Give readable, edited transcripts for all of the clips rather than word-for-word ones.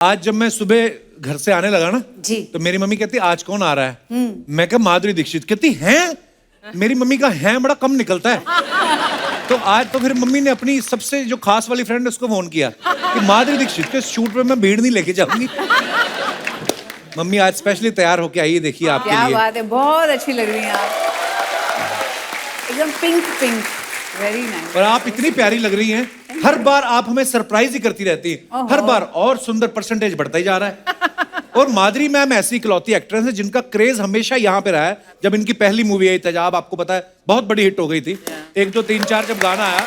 आज जब मैं सुबह घर से आने लगा ना जी। तो मेरी मम्मी कहती आज कौन आ रहा है। मैं कहा माधुरी दीक्षित। कहती हैं? मेरी मम्मी का है बड़ा कम निकलता है। तो आज तो फिर मम्मी ने अपनी सबसे जो खास वाली फ्रेंड उसको फोन किया कि माधुरी दीक्षित के शूट पे मैं भीड़ नहीं लेके जाऊंगी। मम्मी आज स्पेशली तैयार होके आई है, देखिए आपके क्या लिए। बात है, बहुत अच्छी लग रही हैं आप, एकदम पिंक पिंक, वेरी नाइस। और आप इतनी प्यारी लग रही हैं, हर बार आप हमें सरप्राइज ही करती रहती हैं, हर बार और सुंदर परसेंटेज बढ़ता ही जा रहा है। और माधुरी मैम ऐसी इकलौती एक्ट्रेस है जिनका क्रेज हमेशा यहाँ पे रहा है। जब इनकी पहली मूवी आई तेजाब, आपको पता है बहुत बड़ी हिट हो गई थी। 1 2 3 4 जब गाना आया,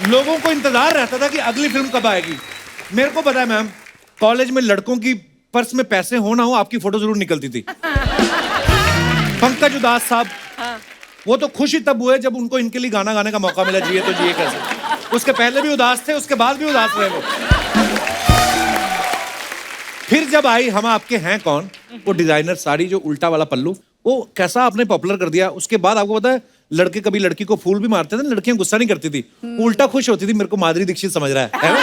लोगों को इंतजार रहता था कि अगली फिल्म कब आएगी। मेरे को पता है मैम, कॉलेज में लड़कों की पर्स में पैसे हो ना हो आपकी फोटो जरूर निकलती थी। पंकज उदास साहब, वो तो खुश ही तब हुए जब उनको इनके लिए गाना गाने का मौका मिला, जिए तो जिए कैसे। उसके पहले भी उदास थे, उसके बाद भी उदास रहे वो। फिर जब आई हम आपके हैं कौन, वो डिजाइनर साड़ी जो उल्टा वाला पल्लू, वो कैसा आपने पॉपुलर कर दिया। उसके बाद आपको पता है लड़के कभी लड़की को फूल भी मारते थे, लड़कियां गुस्सा नहीं करती थी, उल्टा खुश होती थी, मेरे को माधुरी दीक्षित समझ रहा है ना?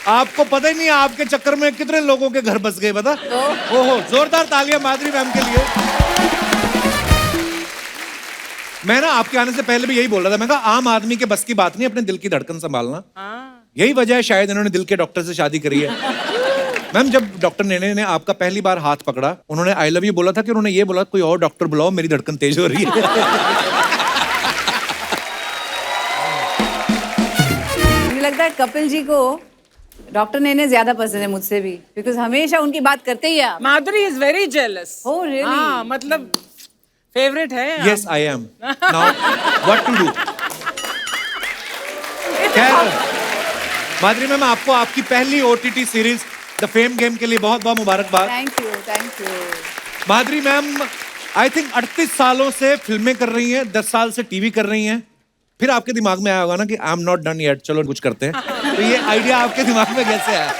आपको पता ही नहीं आपके चक्कर में कितने लोगों के घर बस गए, बता। ओहो, जोरदार तालियां माधुरी मैम के लिए। मैं ना आपके आने से पहले भी यही बोल रहा था, मैं कहा आम आदमी के बस की बात नहीं अपने दिल की धड़कन संभालना। यही वजह है शायद इन्होंने दिल के डॉक्टर से शादी करी है। मैम जब डॉक्टर नेने ने आपका पहली बार हाथ पकड़ा, उन्होंने आई लव यू बोला था कि उन्होंने ये बोला कोई और डॉक्टर बुलाओ, मेरी धड़कन तेज हो रही है। मुझे लगता है कपिल जी को डॉक्टर नेने ज्यादा पसंद है मुझसे भी, बिकॉज हमेशा उनकी बात करते ही आप। Madhuri is very jealous. Oh, really? हाँ, मतलब फेवरेट है। Yes I am. Now what to do. Madhuri ma'am, आपको आपकी पहली OTT series the fame game के लिए बहुत बहुत मुबारकबाद। Thank you, thank you. Madhuri ma'am I think 38 सालों से फिल्में कर रही हैं, 10 साल से टीवी कर रही हैं। फिर आपके दिमाग में आया होगा ना कि I am not done yet, चलो कुछ करते हैं। तो ये आइडिया आपके दिमाग में कैसे आया?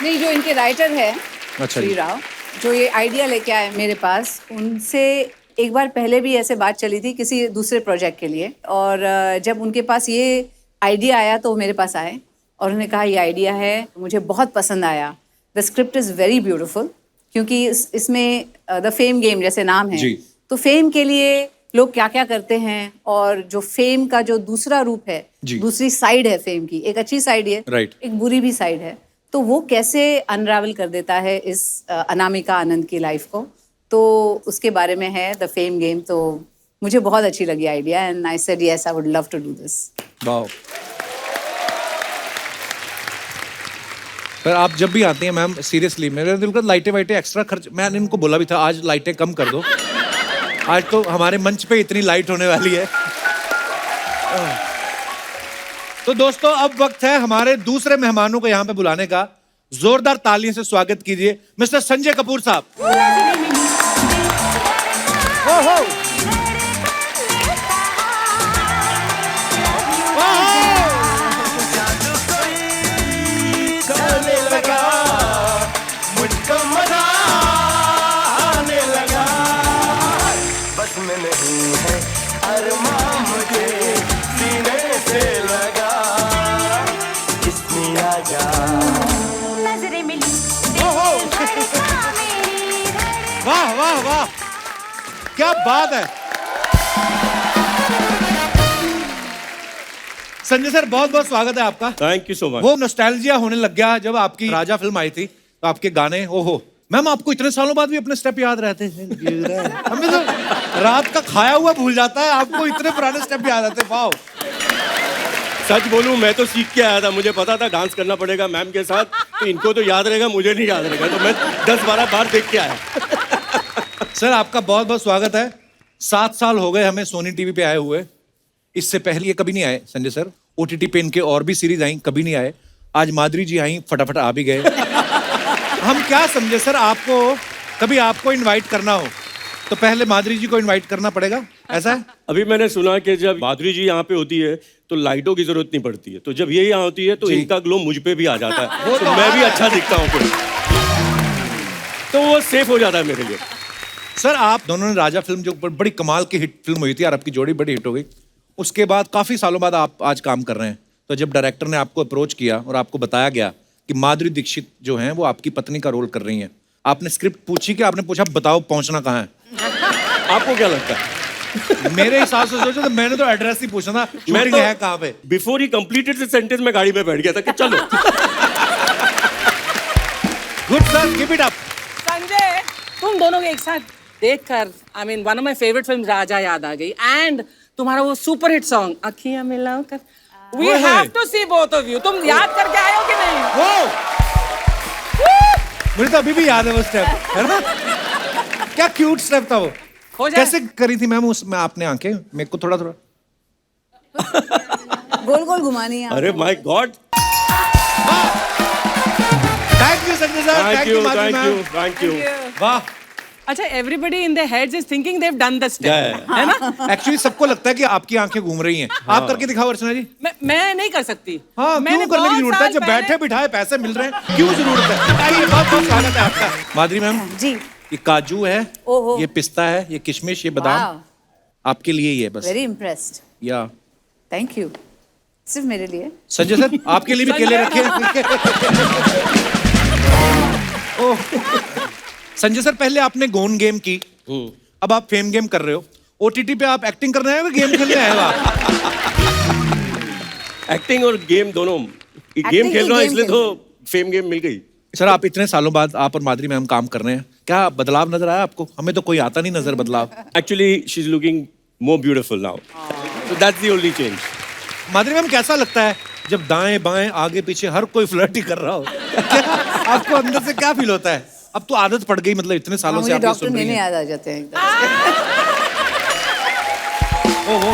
नहीं, जो इनके राइटर है अच्छा श्री राव, जो ये आइडिया लेके आए मेरे पास, उनसे एक बार पहले भी ऐसे बात चली थी किसी दूसरे प्रोजेक्ट के लिए। और जब उनके पास ये आइडिया आया तो वो मेरे पास आए और उन्होंने कहा ये आइडिया है, मुझे बहुत पसंद आया, the script is very beautiful. क्योंकि इसमें द फेम गेम जैसे नाम है, तो फेम के लिए लोग क्या क्या करते हैं, और जो फेम का जो दूसरा रूप है, दूसरी साइड है फेम की, एक अच्छी साइड है, एक बुरी भी साइड है, तो वो कैसे अनरावल कर देता है इस अनामिका आनंद की लाइफ को। तो उसके बारे में है द फेम गेम। तो मुझे बहुत अच्छी लगी idea and I said yes, I would love to do this. Wow. पर आप जब भी आती हैं मैम, सीरियसली मेरे दिल का लाइटें वाइटें एक्स्ट्रा खर्च, मैंने इनको बोला भी था आज लाइटें कम कर दो, आज तो हमारे मंच पे इतनी लाइट होने वाली है। तो दोस्तों अब वक्त है हमारे दूसरे मेहमानों को यहाँ पे बुलाने का। जोरदार तालियों से स्वागत कीजिए मिस्टर संजय कपूर साहब। ओहो, वाह वाह वाह, क्या बात है। संजय सर बहुत बहुत स्वागत है आपका। Thank you so much. वो नॉस्टैल्जिया होने लग गया जब आपकी राजा फिल्म आई थी, तो आपके गाने, ओहो मैम आपको इतने सालों बाद भी अपने स्टेप याद रहते हैं। हमें तो रात का खाया हुआ भूल जाता है, आपको इतने पुराने स्टेप याद आते हैं। वाओ। सच बोलूं मैं तो सीख के आया था, मुझे पता था डांस करना पड़ेगा मैम के साथ, तो इनको तो याद रहेगा, मुझे नहीं याद रहेगा, तो मैं 10-12 बार देख के आया। सर आपका बहुत बहुत स्वागत है। 7 साल हो गए हमें सोनी टीवी पे आए हुए, इससे पहले ये कभी नहीं आए संजय सर। OTT पे इनके और भी सीरीज आई, कभी नहीं आए। आज माधुरी जी आई, फटाफट आ भी गए। हम क्या समझे सर, आपको कभी आपको इनवाइट करना हो तो पहले माधुरी जी को इनवाइट करना पड़ेगा, ऐसा है? अभी मैंने सुना कि जब माधुरी जी यहाँ पे होती है तो लाइटों की जरूरत नहीं पड़ती है, तो जब ये यहाँ होती है तो इनका ग्लो मुझ पे भी आ जाता है, तो मैं भी अच्छा दिखता हूँ फिर, तो वो सेफ हो जाता है मेरे लिए। सर आप दोनों ने राजा फिल्म जो बड़ी कमाल की हिट फिल्म हुई थी और आपकी जोड़ी बड़ी हिट हो गई, उसके बाद काफी सालों बाद आप आज काम कर रहे हैं, तो जब डायरेक्टर ने आपको अप्रोच किया और आपको बताया गया कि माधुरी दीक्षित जो हैं वो आपकी पत्नी का रोल कर रही हैं, आपने स्क्रिप्ट पूछी कि आपने पूछा बताओ पहुंचना कहाँ है? आपको क्या लगता है? मेरे हिसाब से सोचो तो मैंने तो एड्रेस ही पूछा था, शूटिंग है कहाँ पे? बिफोर ही कंप्लीटेड द सेंटेंस मैं गाड़ी में बैठ गया था कि चलो। Good sir, keep it up. Sanjay, तुम दोनों को एक साथ देखकर I mean one of my favourite film Raja याद आ गई एंड तुम्हारा वो सुपर हिट सॉन्ग अखियां मिलाकर वी ओए हैव होए। To see both of you. तुम याद करके आए हो कि नहीं? मुझे तो अभी भी याद है वो स्टेप, है ना? क्या क्यूट स्टेप था वो। हो जाए। कैसे करी थी मैम उसमें आपने आंखें? मेरे को थोड़ा थोड़ा गोल गोल घुमानी है अरे my God, thank you Sanjay sir, thank you Madhuri thank you ma'am. Thank you. वाह। अच्छा, everybody in their heads is thinking they have done the step, है ना? एक्चुअली सबको लगता है कि आपकी आंखें घूम रही हैं। आप करके दिखाओ अर्चना जी। मैं नहीं कर सकती। हाँ, मैंने क्यों करने की बहुत जरूरत है? साल जब पहले- बैठे बिठाए पैसे मिल रहे हैं, क्यों जरूरत है? आइए, बहुत बहुत स्वागत है आपका। माधुरी मैम, जी। ये काजू है, ओहो। ये पिस्ता है, ये किशमिश, ये बादाम वाह, आपके लिए ही है बस। वेरी इम्प्रेस्ड, या थैंक यू। सिर्फ मेरे लिए। संजय सर, आपके लिए भी केले रखे हैं। ओह। संजय सर, पहले आपने गोन गेम की, अब आप फेम गेम कर रहे हो। ओटीटी पे आप एक्टिंग करने आए हो, गेम खेलने आए हो आप? एक्टिंग और गेम दोनों, गेम खेल रहा हूँ इसलिए तो फेम गेम मिल गई। सर, आप इतने सालों बाद आप और माधुरी मैम काम कर रहे हैं, क्या बदलाव नजर आया आपको? हमें तो कोई आता नहीं नजर बदलाव। Actually, she's looking more beautiful now. So that's the only change. Madhuri ma'am, कैसा लगता है जब दाएं बाएं आगे पीछे हर कोई फ्लर्ट ही कर रहा हो? क्या आपको अंदर से क्या फील होता है? अब तो आदत पड़ गई, मतलब इतने सालों से मुझे आप ये डॉक्टर सुन रही लेने हैं। याद आ जाते हैं एकदम। ओहो।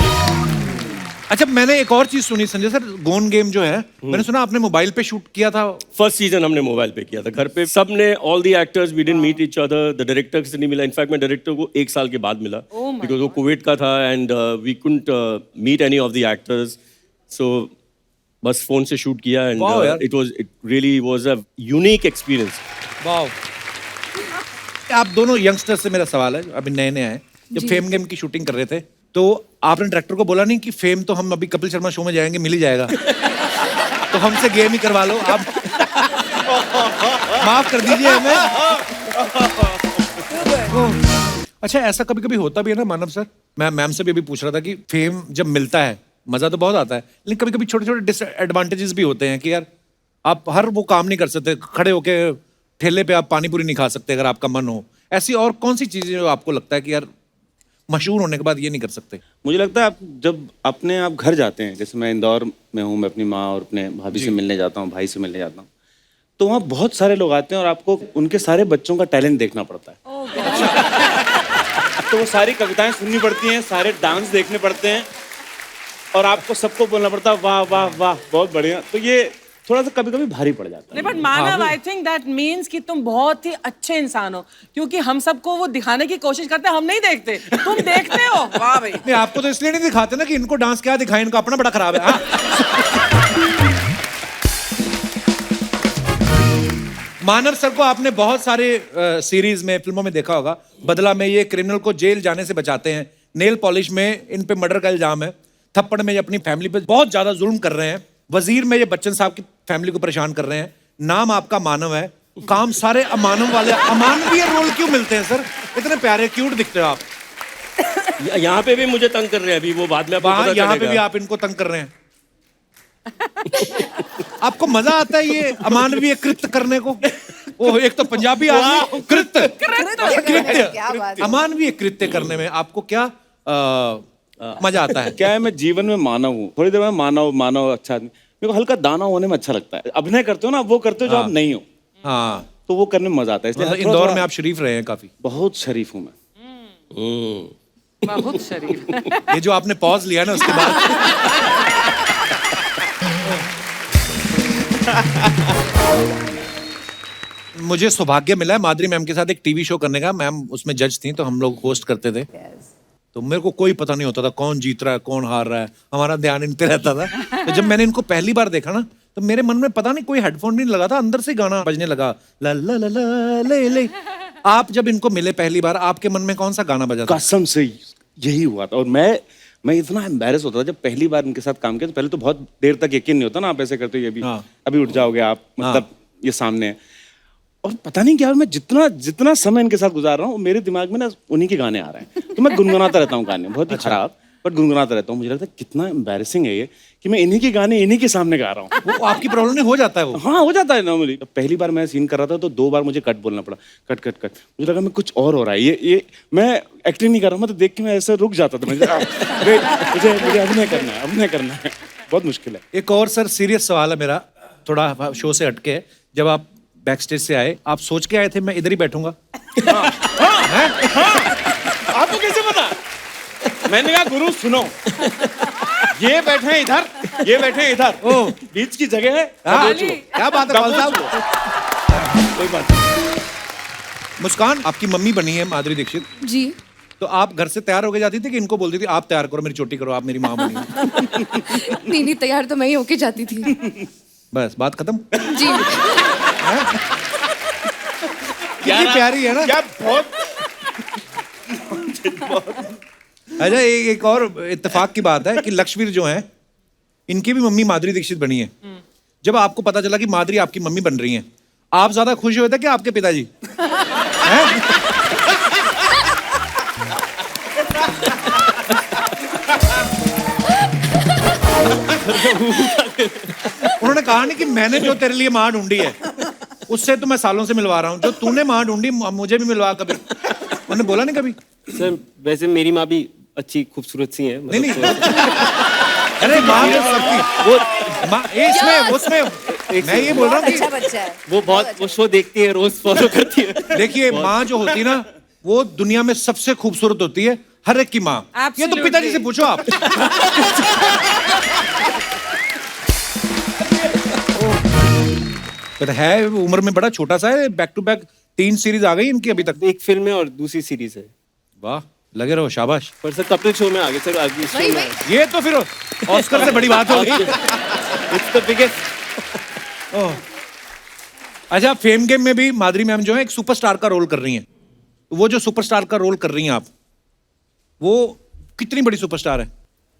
अच्छा, मैंने एक और चीज सुनी संजय सर, गोन गेम जो है, मैंने सुना आपने मोबाइल पे शूट किया था। फर्स्ट सीजन हमने मोबाइल पे किया था, घर पे सबने, all the actors, we didn't meet each other, the director से नहीं मिला। इनफैक्ट मैं डायरेक्टर को 1 साल के बाद मिला बिकॉज वो कुवैत का था and we couldn't meet any of the actors, so बस फोन से शूट किया एंड Wow, यार। It really was a unique experience. वाह। आप दोनों यंगस्टर्स से मेरा सवाल है, अभी नए नए आए, जब फेम गेम की शूटिंग कर रहे थे तो आपने डायरेक्टर को बोला नहीं कि फेम तो हम अभी कपिल शर्मा शो में जाएंगे, मिल ही जाएगा, तो हमसे गेम ही करवा लो आप? माफ कर दीजिए हमें। अच्छा, ऐसा कभी कभी होता भी है ना मानव सर? मैं मैम से भी अभी पूछ रहा था कि फेम जब मिलता है मजा तो बहुत आता है, लेकिन कभी कभी छोटे छोटे डिसएडवांटेजेस भी होते हैं कि यार आप हर वो काम नहीं कर सकते, खड़े होके ठेले पे आप पानी पूरी नहीं खा सकते अगर आपका मन हो। ऐसी और कौन सी चीजें जो आपको लगता है कि यार मशहूर होने के बाद ये नहीं कर सकते? मुझे लगता है आप जब अपने आप घर जाते हैं, जैसे मैं इंदौर में हूँ, मैं अपनी माँ और अपने भाभी से मिलने जाता हूँ, भाई से मिलने जाता हूँ, तो वहाँ बहुत सारे लोग आते हैं और आपको उनके सारे बच्चों का टैलेंट देखना पड़ता है। तो वो सारी कविताएं सुननी पड़ती हैं, सारे डांस देखने पड़ते हैं और आपको सबको बोलना पड़ता है वाह वाह वाह बहुत बढ़िया। तो ये थोड़ा सा कभी कभी भारी पड़ जाता है। But Manav, I think that means कि तुम बहुत ही अच्छे इंसान हो, क्योंकि हम सबको वो दिखाने की कोशिश करते हैं, हम नहीं देखते, तुम देखते हो। वाह भाई। नहीं, आपको तो इसलिए नहीं दिखाते ना कि इनको डांस क्या दिखाएं, इनको अपना बड़ा खराब है। हाँ? मानव सर को आपने बहुत सारे सीरीज में, फिल्मों में देखा होगा। बदला में ये क्रिमिनल को जेल जाने से बचाते हैं, नेल पॉलिश में इन पे मर्डर का इल्जाम है, थप्पड़ में ये अपनी फैमिली पे बहुत ज्यादा जुल्म कर रहे हैं, वजीर में ये बच्चन साहब की फैमिली को परेशान कर रहे हैं। नाम आपका मानव है, काम सारे अमानव वाले। अमानवीय रोल क्यों मिलते हैं सर? इतने प्यारे क्यूट दिखते हो आप। यहाँ पे भी मुझे तंग कर रहे हैं अभी, वो बाद में आपको वहां पता यहाँ पे चलेगा। भी आप इनको तंग कर रहे हैं। आपको मजा आता है ये अमानवीय कृत्य करने को? ओह, एक तो पंजाबी आदमी, कृत्य क्या कृत्य बात है। अमानवीय कृत्य करने में आपको क्या मजा आता है? क्या है, मैं जीवन में मानव हूँ, थोड़ी देर में मानव मानव अच्छा आदमी, मेरे को हल्का दाना होने में अच्छा लगता है। अभिनय करते हो ना, वो करते हो जो आप नहीं हो, हाँ, तो वो करने में मजा आता है। इसलिए मतलब थोड़ा- इंदौर थोड़ा- में आप शरीफ रहे हैं काफी। बहुत शरीफ हूँ मैं। बहुत शरीफ। ये जो आपने पॉज लिया ना उसके बाद मुझे सौभाग्य मिला है माधुरी मैम के साथ एक टीवी शो करने का। मैम उसमें जज थी, तो हम लोग होस्ट करते थे। तो मेरे को कोई पता नहीं होता था कौन जीत रहा है कौन हार रहा है, हमारा ध्यान इन पे रहता था। तो जब मैंने इनको पहली बार देखा ना, तो मेरे मन में पता नहीं कोई हेडफोन नहीं लगा था, अंदर से गाना बजने लगा, ला ला ला ला ले ले। आप जब इनको मिले पहली बार, आपके मन में कौन सा गाना बजा था? कसम से यही हुआ था। और मैं मैं इतना एम्बैरेस होता था जब पहली बार इनके साथ काम किया। तो पहले तो बहुत देर तक यकीन नहीं होता ना, आप ऐसे करते हो, ये भी हाँ। अभी उठ जाओगे आप, मतलब ये सामने है। और पता नहीं क्या, मैं जितना जितना समय इनके साथ गुजार रहा हूँ मेरे दिमाग में ना उन्हीं के गाने आ रहे हैं, तो मैं गुनगुनाता रहता हूँ गाने, बहुत ही खराब बट गुनगुनाता रहता हूँ। मुझे लगता है कितना एम्बैरेसिंग है ये कि मैं इन्हीं के गाने इन्हीं के सामने गा रहा हूँ। वो आपकी प्रॉब्लम नहीं हो जाता है वो? हाँ, हो जाता है नॉर्मली। पहली बार मैं सीन कर रहा था तो 2 बार मुझे कट बोलना पड़ा, कट कट कट। मुझे लगा मैं कुछ और हो रहा है, ये मैं एक्टिंग नहीं कर रहा हूँ। मैं तो देख के मैं ऐसे रुक जाता था, मुझे अभिनय करना है, अभिनय करना है। बहुत मुश्किल है। एक और सर सीरियस सवाल है मेरा, थोड़ा शो से हटके है। जब आप बैक स्टेज से आए, आप सोच के आए थे मैं इधर ही बैठूंगा? आपको कैसे पता? मैंने कहा गुरु सुनो, ये बैठे हैं इधर, ये बैठे हैं इधर, ओ बीच की जगह है। हाँ, क्या बात है कौन साहब? कोई बात नहीं। मुस्कान, आपकी मम्मी बनी है माधुरी दीक्षित, जी। तो आप घर से तैयार होके जाती थी कि इनको बोलती थी आप तैयार करो, मेरी चोटी करो, आप मेरी माँ बनी है? नहीं, तैयार तो मैं ही होके जाती थी। बस बात खत्म। जी। कितनी प्यारी है ना? क्या बहुत अच्छा, एक और इत्तेफाक की बात है कि लक्ष्मीर जो है, इनकी भी मम्मी माधुरी दीक्षित बनी है। जब आपको पता चला कि माधुरी आपकी मम्मी बन रही हैं, आप ज्यादा खुश हुए थे कि आपके पिताजी? हैं? उन्होंने कहा नहीं कि मैंने जो तेरे लिए माँ ढूंढी है उससे तो मैं सालों से मिलवा रहा हूँ, जो तूने माँ ढूंढी मुझे भी मिलवा कभी? उन्होंने बोला नहीं कभी? सर वैसे मेरी माँ भी अच्छी खूबसूरत सी है, नहीं नहीं, अरे माँ तो सबकी, वो माँ इसमें उसमें मैं ये बोल रहा हूँ अच्छा कि बच्चा है। वो बहुत वो शो देखती है, रोज फॉलो करती है। देखिए माँ जो होती है ना, वो दुनिया में सबसे खूबसूरत होती है, हर एक की माँ। ये तो पिताजी से पूछो आप। तो है उम्र में बड़ा छोटा सा है, बैक टू बैक 3 सीरीज आ गई इनकी अभी तक। एक फिल्म है और दूसरी सीरीज है। वाह, लगे रहो, शाबाश। पर सर कपिल शो में आगे सर, अगली शो वही में वही। ये तो फिर ऑस्कर से बड़ी बात हो गई। It's the biggest. अच्छा, फेम गेम में भी माधुरी मैम जो है एक सुपरस्टार का रोल कर रही हैं। वो जो सुपरस्टार का रोल कर रही हैं आप, वो कितनी बड़ी सुपरस्टार है?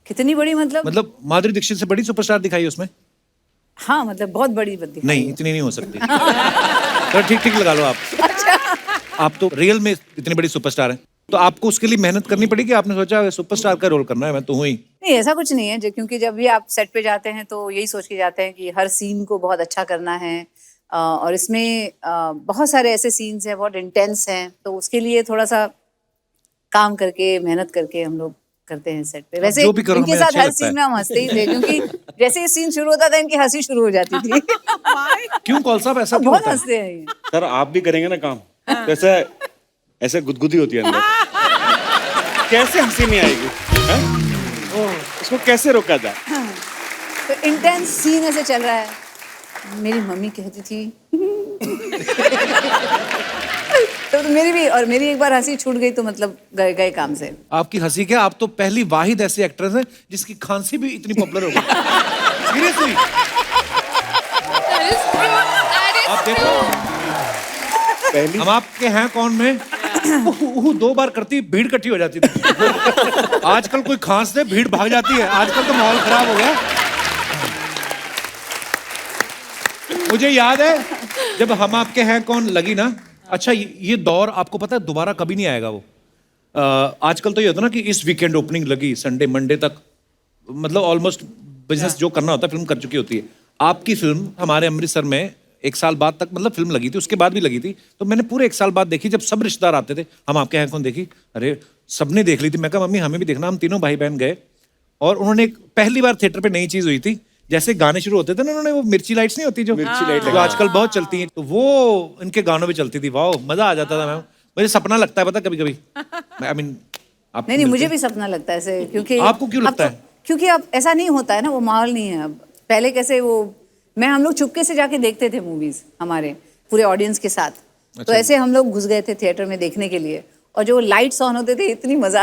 कितनी बड़ी मतलब माधुरी दीक्षित से बड़ी सुपरस्टार दिखाई उसमें? हाँ, मतलब बहुत बड़ी बंदी। नहीं, इतनी नहीं हो सकती। तो ठीक ठीक लगा लो आप। आप तो रियल में इतनी बड़ी सुपरस्टार हैं, तो आपको उसके लिए मेहनत करनी पड़ी कि आपने सोचा सुपरस्टार का रोल करना है, मैं तो हूँ ही? नहीं, ऐसा कुछ नहीं है, क्योंकि जब भी आप सेट पे जाते हैं तो यही सोच के जाते हैं कि हर सीन को बहुत अच्छा करना है। और इसमें बहुत सारे ऐसे सीन्स हैं, बहुत इंटेंस हैं, तो उसके लिए थोड़ा सा काम करके, मेहनत करके हम लोग करते हैं सेट पे। वैसे जो भी करो इनके हमें साथ अच्छा हर लगता है। सीन में हम हंसते ही थे, क्योंकि जैसे ही सीन शुरू होता था इनकी हंसी शुरू हो जाती थी। क्यों कौल साहब, ऐसा क्यों बहुत होता है? हंसते हैं ये। सर आप भी करेंगे ना काम, तो ऐसे गुदगुदी होती है अंदर, कैसे हंसी नहीं आएगी? हैं? उसको कैसे रोका जाए? तो इंटेंस सीन ऐसे चल रहा है, मेरी मम्मी कहती थी तो मेरी एक बार हंसी छूट गई तो मतलब गए काम से। आपकी हंसी क्या, आप तो पहली वाहिद ऐसी एक्ट्रेस हैं जिसकी खांसी भी इतनी पॉपुलर हो गई। सीरियसली आप देखो, पहली हम आपके हैं कौन में 2 बार करती भीड़ इकट्ठी हो जाती थी। आजकल कोई खांस दे भीड़ भाग जाती है, आजकल तो माहौल खराब हो गया। मुझे याद है जब हम आपके हैं कौन लगी ना, अच्छा ये दौर आपको पता है दोबारा कभी नहीं आएगा वो। आजकल तो ये होता ना कि इस वीकेंड ओपनिंग लगी, संडे मंडे तक मतलब ऑलमोस्ट बिजनेस जो करना होता है फिल्म कर चुकी होती है। आपकी फिल्म हमारे अमृतसर में 1 साल बाद तक मतलब फिल्म लगी थी, उसके बाद भी लगी थी, तो मैंने पूरे 1 साल बाद देखी। जब सब रिश्तेदार आते थे, हम आपके हैं कौन देखी, अरे सबने देख ली थी। मैं कहा मम्मी हमें भी देखना, हम तीनों भाई बहन गए और उन्होंने पहली बार थिएटर पे नई चीज हुई थी, जैसे गाने शुरू होते थे ना, उन्होंने वो मिर्ची लाइट्स नहीं होती जो मिर्ची लाइट जो आजकल बहुत चलती हैं, तो वो इनके गानों में चलती थी। वाह, मजा आ जाता था मैम। मुझे सपना लगता है पता कभी कभी, आई मीन आप नहीं, मुझे भी सपना लगता है ऐसे, क्योंकि आपको क्यों लगता है? क्योंकि अब ऐसा नहीं होता है ना, वो माहौल नहीं है अब। पहले कैसे हम लोग चुपके से जाके देखते थे मूवीज हमारे पूरे ऑडियंस के साथ। तो ऐसे हम लोग घुस गए थे थिएटर में देखने के लिए, और जो लाइट्स ऑन होते थे इतनी मजा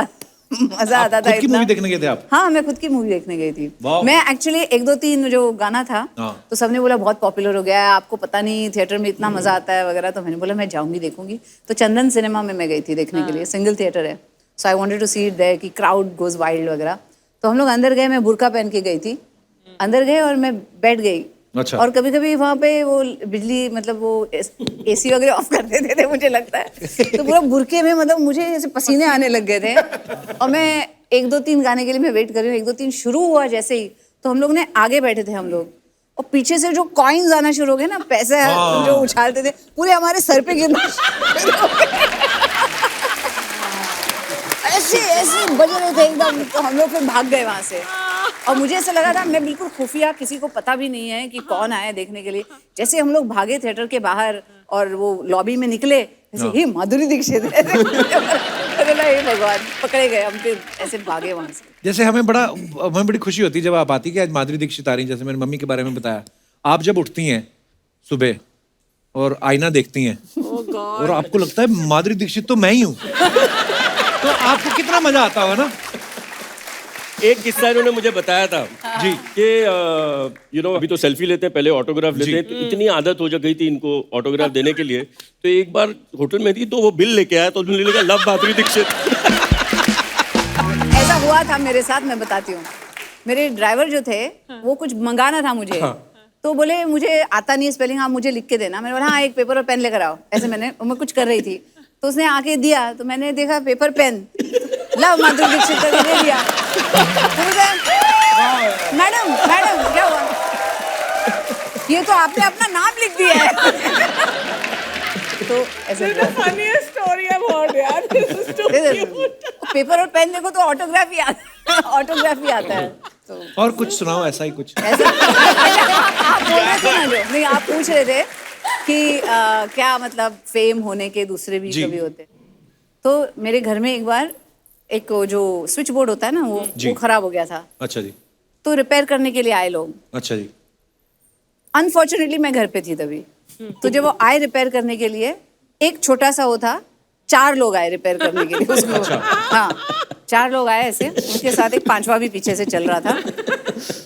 आता था। खुद की मूवी देखने गए थे आप? हाँ, मैं खुद की मूवी देखने गई थी। वाह। मैं एक्चुअली 1 2 3 जो गाना था, हाँ। तो सबने बोला बहुत पॉपुलर हो गया है, आपको पता नहीं थिएटर में इतना मजा आता है वगैरह। तो मैंने बोला मैं जाऊंगी, देखूंगी। तो चंदन सिनेमा में मैं गई थी देखने के लिए, सिंगल थिएटर है। So I wanted to see it there कि क्राउड गोज वाइल्ड वगैरह। तो हम लोग अंदर गए, मैं बुर्का पहन के गई थी, अंदर गए और मैं बैठ गई। अच्छा। और कभी कभी वहाँ पे वो बिजली मतलब वो एसी वगैरह ऑफ कर देते थे मुझे लगता है, तो पूरा बुरके में मतलब मुझे ऐसे पसीने आने लग गए थे। और मैं 1 2 3 गाने के लिए मैं वेट कर रही हूँ, 1 2 3 शुरू हुआ जैसे ही, तो हम लोग ने आगे बैठे थे हम लोग, और पीछे से जो कॉइन्स आना शुरू हो गए ना, पैसे जो उछालते थे पूरे हमारे सर पे गिरना ऐसे ऐसे बज रहे थे एकदम। तो हम लोग फिर भाग गए वहां से, और मुझे ऐसा लगा था मैं बिल्कुल खुफिया, किसी को पता भी नहीं है कि कौन आया देखने के लिए। जैसे हम लोग भागे थिएटर के बाहर और वो लॉबी में निकले, ऐसे ही माधुरी दीक्षित है। हे भगवान, पकड़े गए हम, फिर ऐसे भागे वहां से। जैसे हमें बड़ी खुशी होती है जब आप आती कि आज माधुरी दीक्षित आ रही हैं। जैसे मेरी मम्मी के बारे में बताया, आप जब उठती हैं सुबह और आईना देखती हैं और आपको लगता है माधुरी दीक्षित तो मैं ही हूँ, तो आपको कितना मजा आता होगा ना। एक किस्सा इन्होंने मुझे बताया था जी। कि यू नो अभी तो सेल्फी लेते हैं, पहले ऑटोग्राफ लेते हैं, तो इतनी आदत हो गई थी इनको ऑटोग्राफ देने के लिए। तो एक बार होटल में थी तो वो बिल लेके आया, तो उन्होंने लिखा लव माधुरी दीक्षित। ऐसा हुआ था मेरे साथ, मैं बताती हूँ। मेरे ड्राइवर जो थे वो कुछ मंगाना था मुझे, तो बोले मुझे आता नहीं स्पेलिंग, आप मुझे लिख के देना। मैंने बोला हाँ, एक पेपर और पेन लेकर आओ। ऐसे मैं कुछ कर रही थी, तो उसने आके दिया, तो मैंने देखा paper pen love Madhuri Dixit करके दे दिया। मैडम मैडम क्या हुआ, ये तो आपने अपना नाम लिख दिया है। तो ऐसे funniest story I've heard, यार। This is too cute. Paper और पेन देखो तो ऑटोग्राफ ही आता है। तो और कुछ सुनाओ ऐसा ही कुछ। ऐसा आप बोल रहे थे ना, जो नहीं आप पूछ रहे थे कि क्या मतलब फेम होने के दूसरे भी कभी होते। तो मेरे घर में एक बार एक जो स्विच बोर्ड होता है ना, वो खराब हो गया था। अच्छा जी। तो रिपेयर करने के लिए आए लोग। अच्छा जी। अनफॉर्चुनेटली मैं घर पे थी तभी, तो जब वो आए रिपेयर करने के लिए, एक छोटा सा वो था, 4 लोग आए रिपेयर करने के लिए उसमें। हाँ, 4 लोग आए ऐसे, उनके साथ एक 5वां भी पीछे से चल रहा था।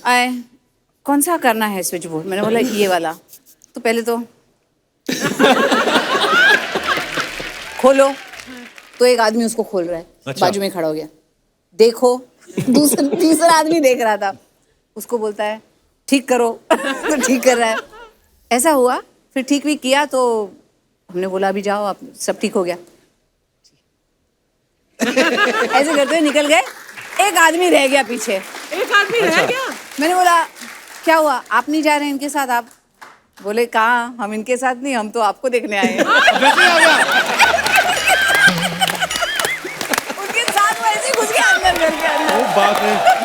आए, कौन सा करना है स्विच बोर्ड? मैंने बोला ये वाला। तो पहले तो खोलो, तो एक आदमी उसको खोल रहा है। अच्छा। बाजू में खड़ा हो गया, देखो। तीसरा आदमी देख रहा था, उसको बोलता है ठीक करो। तो ठीक कर रहा है। ऐसा हुआ, फिर ठीक भी किया, तो हमने बोला अभी जाओ आप, सब ठीक हो गया। ऐसे करते हुए निकल गए, एक आदमी रह गया पीछे। एक आदमी रह गया। मैंने बोला क्या हुआ, आप नहीं जा रहे हैं इनके साथ? आप बोले कहाँ, हम इनके साथ नहीं, हम तो आपको देखने आए हैं। उनके साथ वो ऐसे घुस गया अंदर, घर के अंदर। बात है।